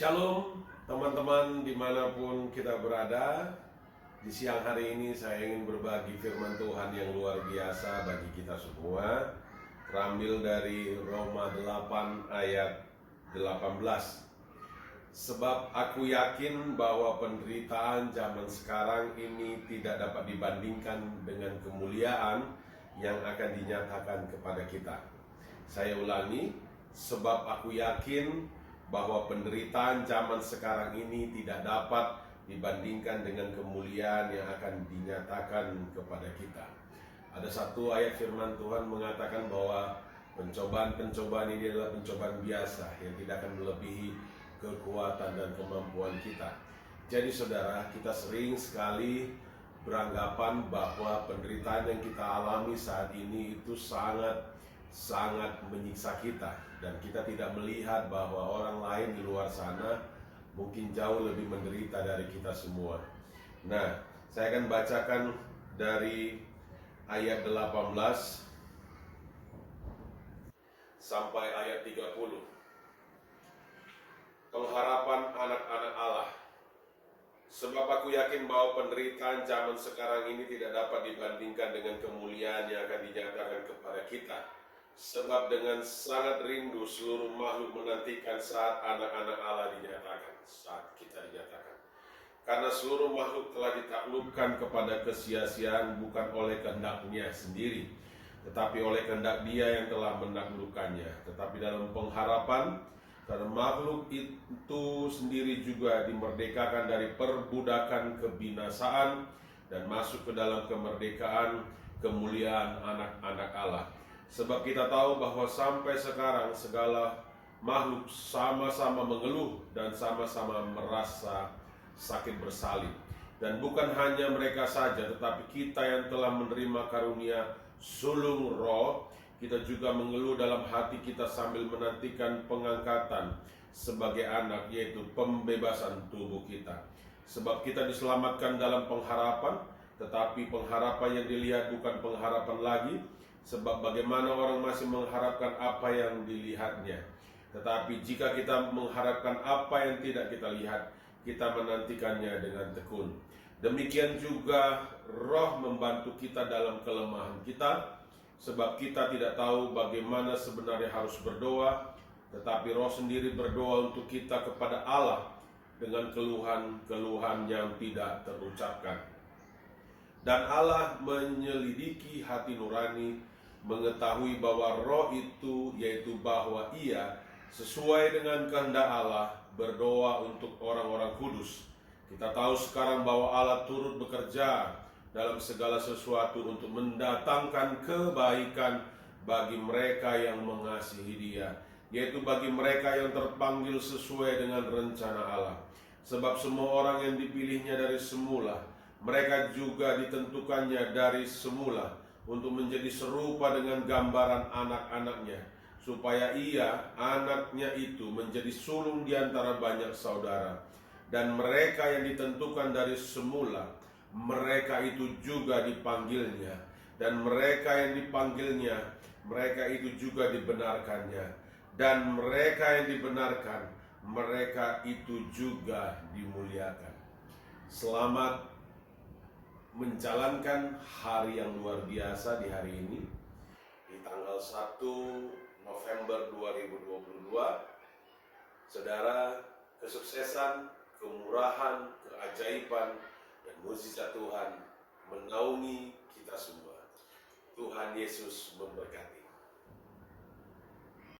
Shalom teman-teman dimanapun kita berada. Di siang hari ini saya ingin berbagi firman Tuhan yang luar biasa bagi kita semua, terambil dari Roma 8 ayat 18. Sebab aku yakin bahwa penderitaan zaman sekarang ini tidak dapat dibandingkan dengan kemuliaan yang akan dinyatakan kepada kita. Saya ulangi, sebab aku yakin bahwa penderitaan zaman sekarang ini tidak dapat dibandingkan dengan kemuliaan yang akan dinyatakan kepada kita. Ada satu ayat firman Tuhan mengatakan bahwa pencobaan-pencobaan ini adalah pencobaan biasa yang tidak akan melebihi kekuatan dan kemampuan kita. Jadi saudara, kita sering sekali beranggapan bahwa penderitaan yang kita alami saat ini itu sangat menyiksa kita, dan kita tidak melihat bahwa orang lain di luar sana mungkin jauh lebih menderita dari kita semua. Nah, saya akan bacakan dari ayat 18 sampai ayat 30. Pengharapan anak-anak Allah. Sebab aku yakin bahwa penderitaan zaman sekarang ini tidak dapat dibandingkan dengan kemuliaan yang akan dinyatakan kepada kita. Sebab dengan sangat rindu seluruh makhluk menantikan saat anak-anak Allah dinyatakan, saat kita dinyatakan. Karena seluruh makhluk telah ditaklukkan kepada kesia-siaan bukan oleh kehendaknya sendiri, tetapi oleh kehendak Dia yang telah menaklukkannya. Tetapi dalam pengharapan, karena makhluk itu sendiri juga dimerdekakan dari perbudakan kebinasaan dan masuk ke dalam kemerdekaan kemuliaan anak-anak Allah. Sebab kita tahu bahwa sampai sekarang segala makhluk sama-sama mengeluh dan sama-sama merasa sakit bersalin. Dan bukan hanya mereka saja, tetapi kita yang telah menerima karunia sulung roh, kita juga mengeluh dalam hati kita sambil menantikan pengangkatan sebagai anak, yaitu pembebasan tubuh kita. Sebab kita diselamatkan dalam pengharapan, tetapi pengharapan yang dilihat bukan pengharapan lagi. Sebab bagaimana orang masih mengharapkan apa yang dilihatnya. Tetapi jika kita mengharapkan apa yang tidak kita lihat, kita menantikannya dengan tekun. Demikian juga Roh membantu kita dalam kelemahan kita. Sebab kita tidak tahu bagaimana sebenarnya harus berdoa, tetapi Roh sendiri berdoa untuk kita kepada Allah dengan keluhan-keluhan yang tidak terucapkan. Dan Allah menyelidiki hati nurani, mengetahui bahwa Roh itu, yaitu bahwa Ia sesuai dengan kehendak Allah berdoa untuk orang-orang kudus. Kita tahu sekarang bahwa Allah turut bekerja dalam segala sesuatu untuk mendatangkan kebaikan bagi mereka yang mengasihi Dia, yaitu bagi mereka yang terpanggil sesuai dengan rencana Allah. Sebab semua orang yang dipilihnya dari semula, mereka juga ditentukannya dari semula untuk menjadi serupa dengan gambaran anak-anaknya, supaya Ia, anaknya itu, menjadi sulung di antara banyak saudara. Dan mereka yang ditentukan dari semula, mereka itu juga dipanggilnya. Dan mereka yang dipanggilnya, mereka itu juga dibenarkannya. Dan mereka yang dibenarkan, mereka itu juga dimuliakan. Selamat menjalankan hari yang luar biasa di hari ini, di tanggal 1 November 2022. Saudara, kesuksesan, kemurahan, keajaiban, dan mukjizat Tuhan menaungi kita semua. Tuhan Yesus memberkati.